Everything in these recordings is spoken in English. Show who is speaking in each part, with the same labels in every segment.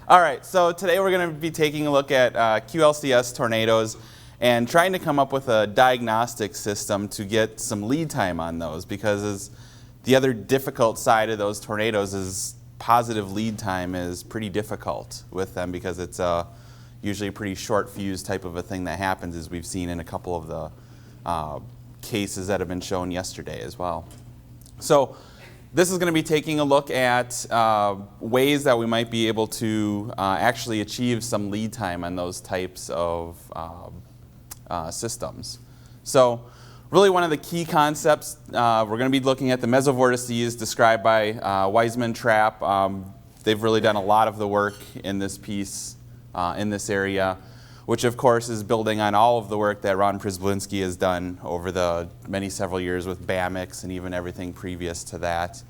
Speaker 1: All right, so today we're going to be taking a look at QLCS tornadoes and trying to come up with a diagnostic system to get some lead time on those, because the other difficult side of those tornadoes is positive lead time is pretty difficult with them, because it's usually a pretty short fuse type of a thing that happens, as we've seen in a couple of the cases that have been shown yesterday as well. So this is going to be taking a look at ways that we might be able to actually achieve some lead time on those types of systems. So really one of the key concepts, we're going to be looking at the mesovortices described by Wiseman Trapp. They've really done a lot of the work in this piece, in this area, which of course is building on all of the work that Ron Przyblinski has done over the several years with BAMX and even everything previous to that.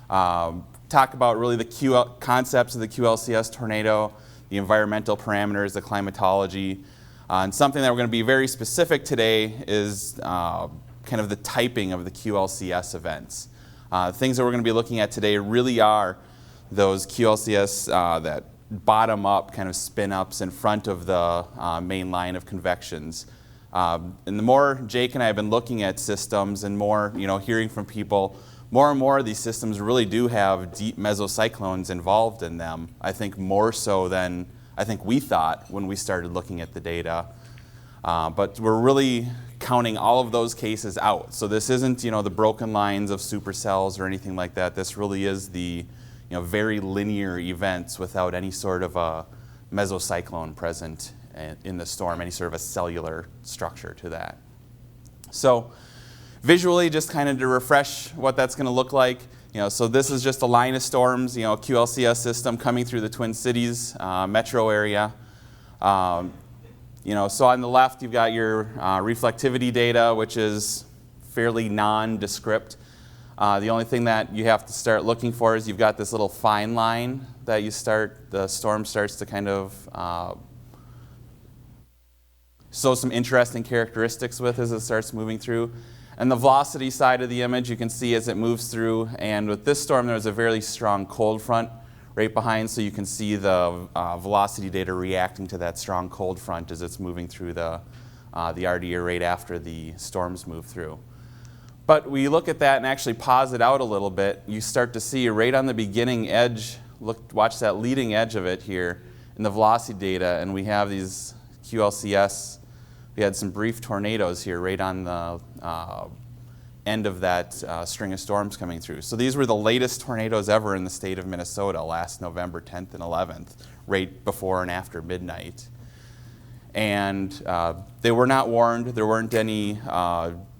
Speaker 1: Talk about really the concepts of the QLCS tornado, the environmental parameters, the climatology, and something that we're going to be very specific today is kind of the typing of the QLCS events. Things that we're going to be looking at today really are those QLCS that bottom-up kind of spin-ups in front of the main line of convections. And the more Jake and I have been looking at systems and more, hearing from people, more and more of these systems really do have deep mesocyclones involved in them. I think more so than I think we thought when we started looking at the data. But we're really counting all of those cases out. So this isn't, the broken lines of supercells or anything like that. This really is the very linear events without any sort of a mesocyclone present in the storm, any sort of a cellular structure to that. So visually, just kind of to refresh what that's going to look like, so this is just a line of storms, QLCS system coming through the Twin Cities metro area. So on the left, you've got your reflectivity data, which is fairly nondescript. The only thing that you have to start looking for is you've got this little fine line that the storm starts to kind of show some interesting characteristics with as it starts moving through. And the velocity side of the image you can see as it moves through. And with this storm, there's a very strong cold front right behind, so you can see the velocity data reacting to that strong cold front as it's moving through the RDA right after the storms move through. But we look at that and actually pause it out a little bit. You start to see right on the beginning edge, watch that leading edge of it here in the velocity data, and we have these QLCS. We had some brief tornadoes here right on the end of that string of storms coming through. So these were the latest tornadoes ever in the state of Minnesota last November 10th and 11th, right before and after midnight. And they were not warned. There weren't any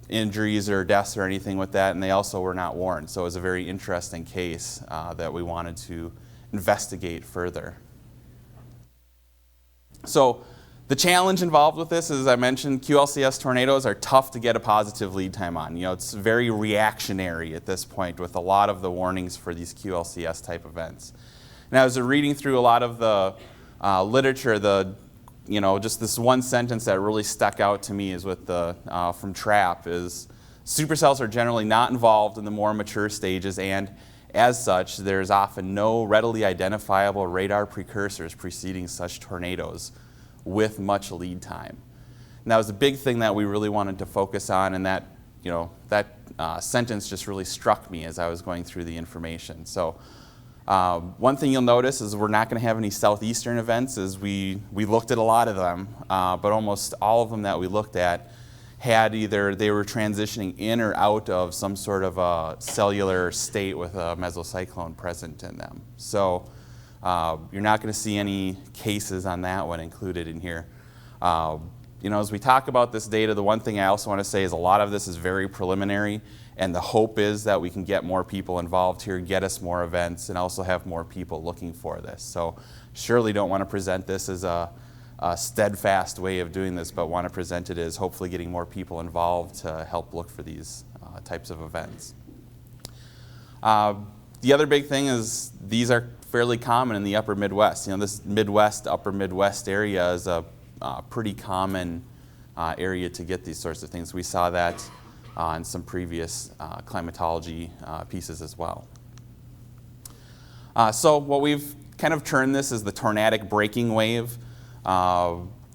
Speaker 1: injuries or deaths or anything with that, and they also were not warned. So it was a very interesting case that we wanted to investigate further. So the challenge involved with this, as I mentioned, QLCS tornadoes are tough to get a positive lead time on. It's very reactionary at this point with a lot of the warnings for these QLCS type events. And as I was reading through a lot of the literature, just this one sentence that really stuck out to me is with from Trapp is, supercells are generally not involved in the more mature stages, and as such, there's often no readily identifiable radar precursors preceding such tornadoes with much lead time. And that was a big thing that we really wanted to focus on, and that sentence just really struck me as I was going through the information. So one thing you'll notice is we're not going to have any southeastern events, as we looked at a lot of them, but almost all of them that we looked at had either they were transitioning in or out of some sort of a cellular state with a mesocyclone present in them. So you're not going to see any cases on that one included in here. As we talk about this data, the one thing I also want to say is a lot of this is very preliminary, and the hope is that we can get more people involved here, get us more events, and also have more people looking for this. So surely don't want to present this as a steadfast way of doing this, but want to present it as hopefully getting more people involved to help look for these types of events. The other big thing is these are fairly common in the upper Midwest. This Midwest, upper Midwest area is a pretty common area to get these sorts of things. We saw that in some previous climatology pieces as well. So what we've kind of term this as the Tornadic Breaking Wave.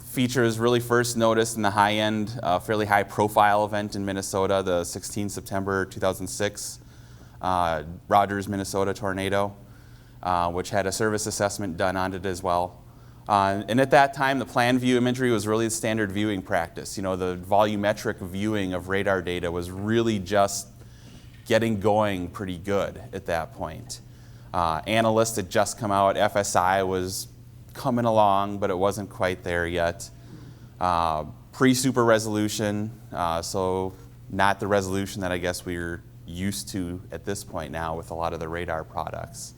Speaker 1: Feature is really first noticed in the high-end, fairly high-profile event in Minnesota, the 16 September 2006 Rogers, Minnesota tornado, which had a service assessment done on it as well. And at that time, the plan view imagery was really the standard viewing practice. You know, the volumetric viewing of radar data was really just getting going pretty good at that point. Analyst had just come out. FSI was coming along, but it wasn't quite there yet. Pre-super resolution, so not the resolution that I guess we're used to at this point now with a lot of the radar products.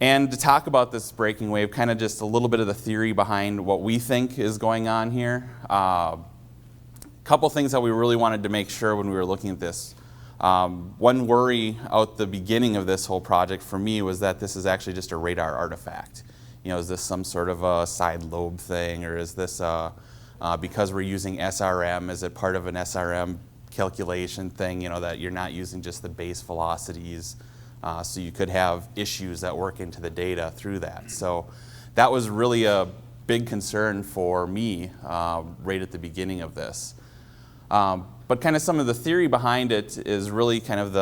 Speaker 1: And to talk about this breaking wave, kind of just a little bit of the theory behind what we think is going on here. A couple things that we really wanted to make sure when we were looking at this. One worry out the beginning of this whole project for me was that this is actually just a radar artifact. You know, is this some sort of a side lobe thing, or is this because we're using SRM, is it part of an SRM calculation thing, you know, that you're not using just the base velocities? So you could have issues that work into the data through that. So that was really a big concern for me right at the beginning of this. But kind of some of the theory behind it is really kind of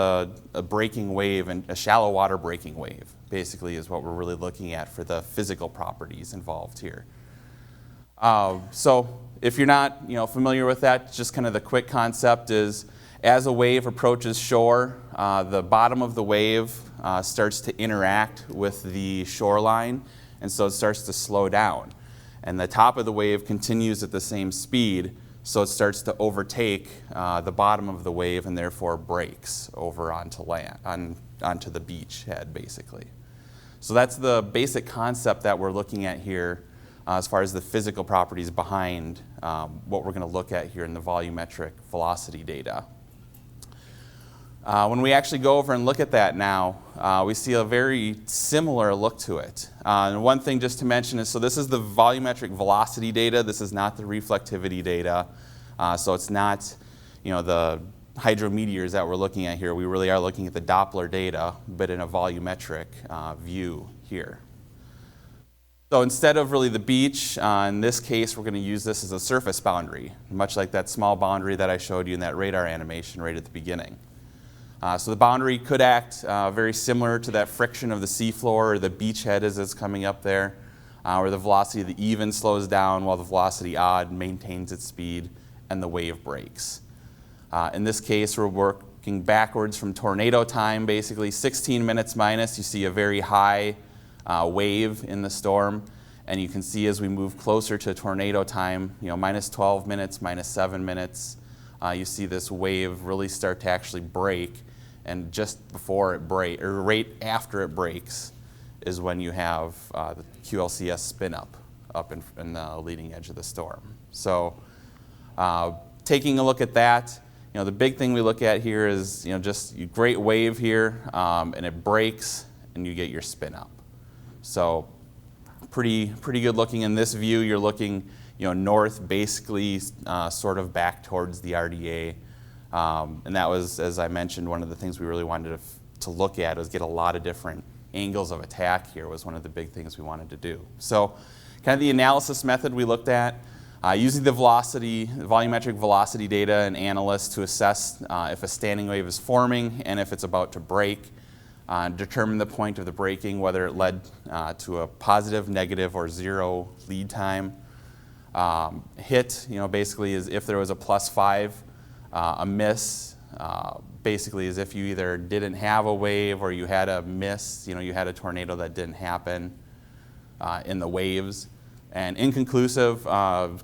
Speaker 1: a breaking wave, and a shallow water breaking wave, basically, is what we're really looking at for the physical properties involved here. So if you're not familiar with that, just kind of the quick concept is, as a wave approaches shore, the bottom of the wave starts to interact with the shoreline, and so it starts to slow down. And the top of the wave continues at the same speed, so it starts to overtake the bottom of the wave and therefore breaks over onto land, onto the beach head, basically. So that's the basic concept that we're looking at here as far as the physical properties behind what we're going to look at here in the volumetric velocity data. When we actually go over and look at that now, we see a very similar look to it. And one thing just to mention is, so this is the volumetric velocity data. This is not the reflectivity data. So it's not, the hydrometeors that we're looking at here. We really are looking at the Doppler data, but in a volumetric view here. So instead of really the beach, in this case, we're going to use this as a surface boundary, much like that small boundary that I showed you in that radar animation right at the beginning. So the boundary could act very similar to that friction of the seafloor or the beachhead as it's coming up there, where the velocity of the even slows down while the velocity odd maintains its speed and the wave breaks. In this case, we're working backwards from tornado time, basically 16 minutes minus. You see a very high wave in the storm, and you can see as we move closer to tornado time, minus 12 minutes, minus 7 minutes, you see this wave really start to actually break. And just before it breaks, or right after it breaks, is when you have the QLCS spin up in the leading edge of the storm. So taking a look at that, the big thing we look at here is just a great wave here, and it breaks, and you get your spin up. So pretty good looking in this view. You're looking north, basically sort of back towards the RDA. And that was, as I mentioned, one of the things we really wanted to look at was get a lot of different angles of attack here was one of the big things we wanted to do. So kind of the analysis method we looked at, using the volumetric velocity data and analysts to assess if a standing wave is forming and if it's about to break, determine the point of the breaking, whether it led to a positive, negative, or zero lead time. Hit, basically is if there was a +5. A miss basically is if you either didn't have a wave or you had a miss, you had a tornado that didn't happen in the waves. And inconclusive,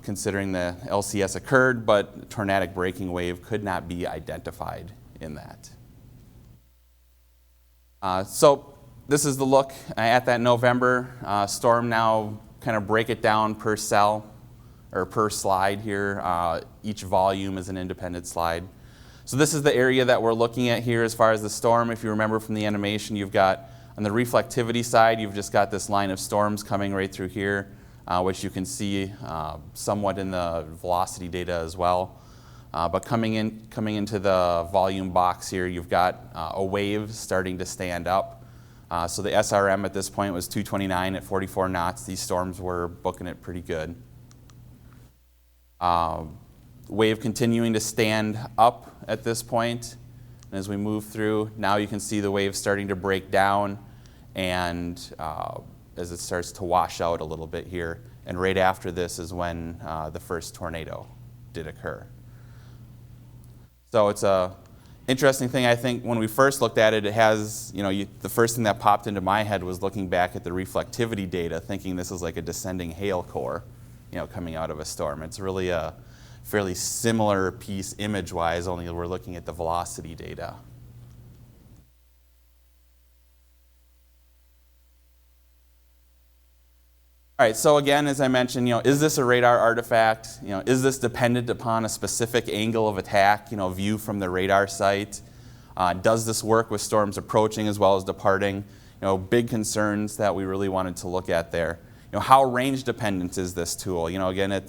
Speaker 1: considering the LCS occurred, but tornadic breaking wave could not be identified in that. So this is the look at that November storm. Now kind of break it down per cell, or per slide here. Each volume is an independent slide. So this is the area that we're looking at here as far as the storm. If you remember from the animation, you've got, on the reflectivity side, you've just got this line of storms coming right through here, which you can see somewhat in the velocity data as well. But coming into the volume box here, you've got a wave starting to stand up. So the SRM at this point was 229 at 44 knots. These storms were booking it pretty good. Wave continuing to stand up at this point. And as we move through, now you can see the wave starting to break down, and as it starts to wash out a little bit here. And right after this is when the first tornado did occur. So it's a interesting thing. I think when we first looked at it, it has, the first thing that popped into my head was looking back at the reflectivity data, thinking this is like a descending hail core, coming out of a storm. It's really a fairly similar piece image-wise, only we're looking at the velocity data. All right, so again, as I mentioned, is this a radar artifact? Is this dependent upon a specific angle of attack, view from the radar site? Does this work with storms approaching as well as departing? Big concerns that we really wanted to look at there. How range dependent is this tool? Again,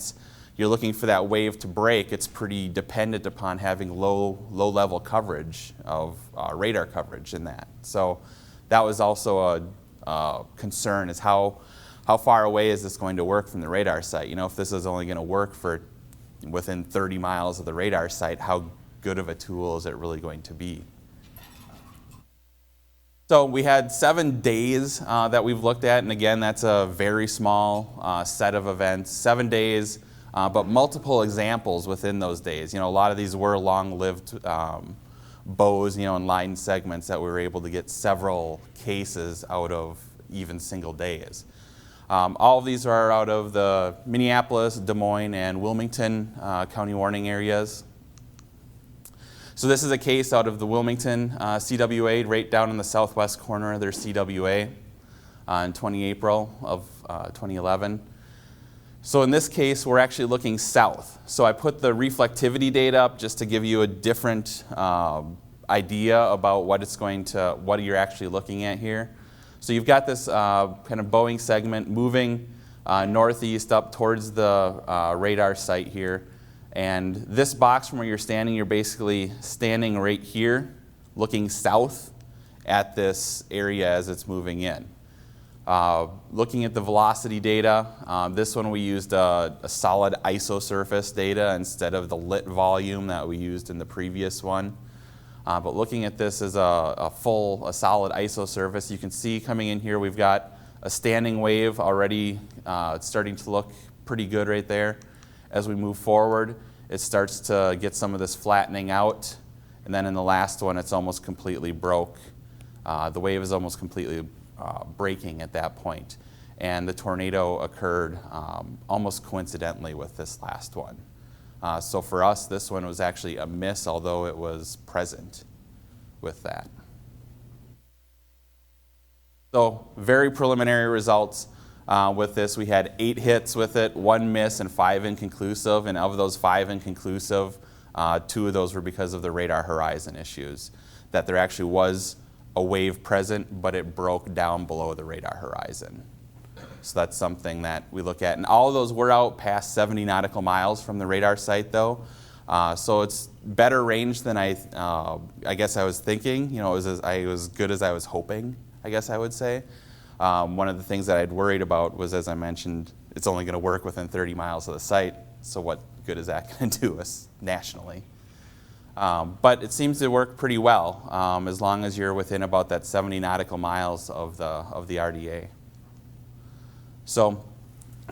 Speaker 1: you're looking for that wave to break. It's pretty dependent upon having low level coverage of radar coverage in that. So that was also a concern, is how far away is this going to work from the radar site? If this is only going to work for within 30 miles of the radar site, how good of a tool is it really going to be? So we had 7 days that we've looked at, and again, that's a very small set of events. 7 days, but multiple examples within those days. A lot of these were long-lived bows, and line segments that we were able to get several cases out of even single days. All of these are out of the Minneapolis, Des Moines, and Wilmington county warning areas. So this is a case out of the Wilmington CWA, right down in the southwest corner of their CWA on 20 April of 2011. So in this case, we're actually looking south. So I put the reflectivity data up just to give you a different idea about what you're actually looking at here. So you've got this kind of bowing segment moving northeast up towards the radar site here. And this box from where you're standing, you're basically standing right here, looking south at this area as it's moving in. Looking at the velocity data, this one we used a solid isosurface data instead of the lit volume that we used in the previous one. But looking at this as a solid isosurface, you can see coming in here we've got a standing wave already starting to look pretty good right there. As we move forward, it starts to get some of this flattening out, and then in the last one it's almost completely broke. The wave is almost completely breaking at that point, and the tornado occurred almost coincidentally with this last one. So for us, this one was actually a miss, although it was present with that. So very preliminary results with this. We had 8 hits with it, 1 miss, and 5 inconclusive. And of those 5 inconclusive, 2 of those were because of the radar horizon issues, that there actually was a wave present, but it broke down below the radar horizon. So that's something that we look at. And all of those were out past 70 nautical miles from the radar site, though. So it's better range than I guess I was thinking. It was as good as I was hoping, I guess I would say. One of the things that I'd worried about was, as I mentioned, it's only going to work within 30 miles of the site. So what good is that going to do us nationally? But it seems to work pretty well as long as you're within about that 70 nautical miles of the RDA. So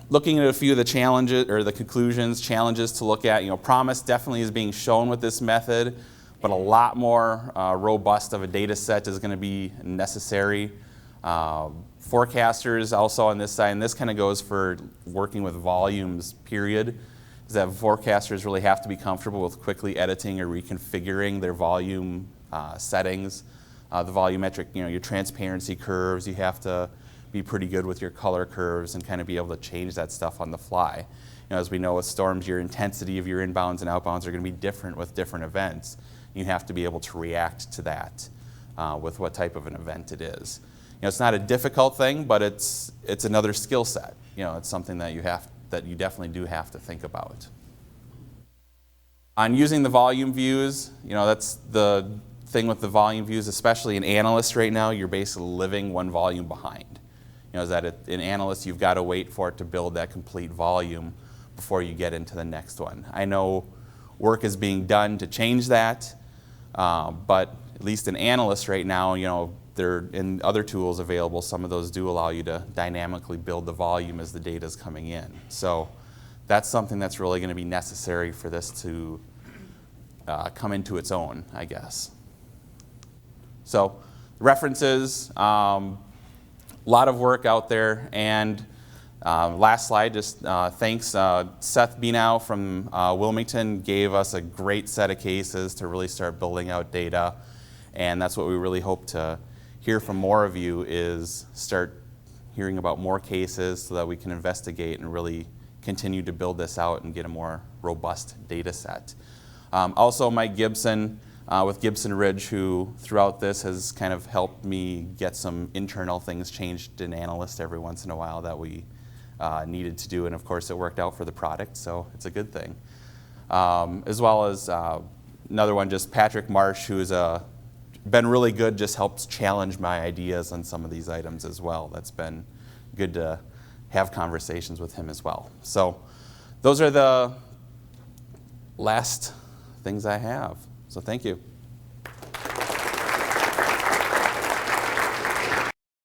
Speaker 1: looking at a few of the challenges or the challenges to look at, promise definitely is being shown with this method, but a lot more robust of a data set is going to be necessary. Forecasters also on this side, and this kind of goes for working with volumes, period, is that forecasters really have to be comfortable with quickly editing or reconfiguring their volume settings. The volumetric, your transparency curves, you have to be pretty good with your color curves and kind of be able to change that stuff on the fly. As we know with storms, your intensity of your inbounds and outbounds are going to be different with different events. You have to be able to react to that with what type of an event it is. It's not a difficult thing, but it's another skill set. It's something that you definitely do have to think about. On using the volume views, that's the thing with the volume views, especially in analysts right now, you're basically living one volume behind. You know, is that in analysts, you've got to wait for it to build that complete volume before you get into the next one. I know work is being done to change that, but at least in analysts right now, you know, there in other tools available, some of those do allow you to dynamically build the volume as the data is coming in. So that's something that's really going to be necessary for this to come into its own, I guess. So references, a lot of work out there, and last slide, just thanks. Seth Benow from Wilmington gave us a great set of cases to really start building out data, and that's what we really hope to hear from more of you, is start hearing about more cases so that we can investigate and really continue to build this out and get a more robust data set. Also Mike Gibson with Gibson Ridge, who throughout this has kind of helped me get some internal things changed in Analyst every once in a while that we needed to do, and of course it worked out for the product, so it's a good thing. As well as another one, just Patrick Marsh, who's been really good, just helps challenge my ideas on some of these items as well. That's been good to have conversations with him as well. So those are the last things I have. So thank you.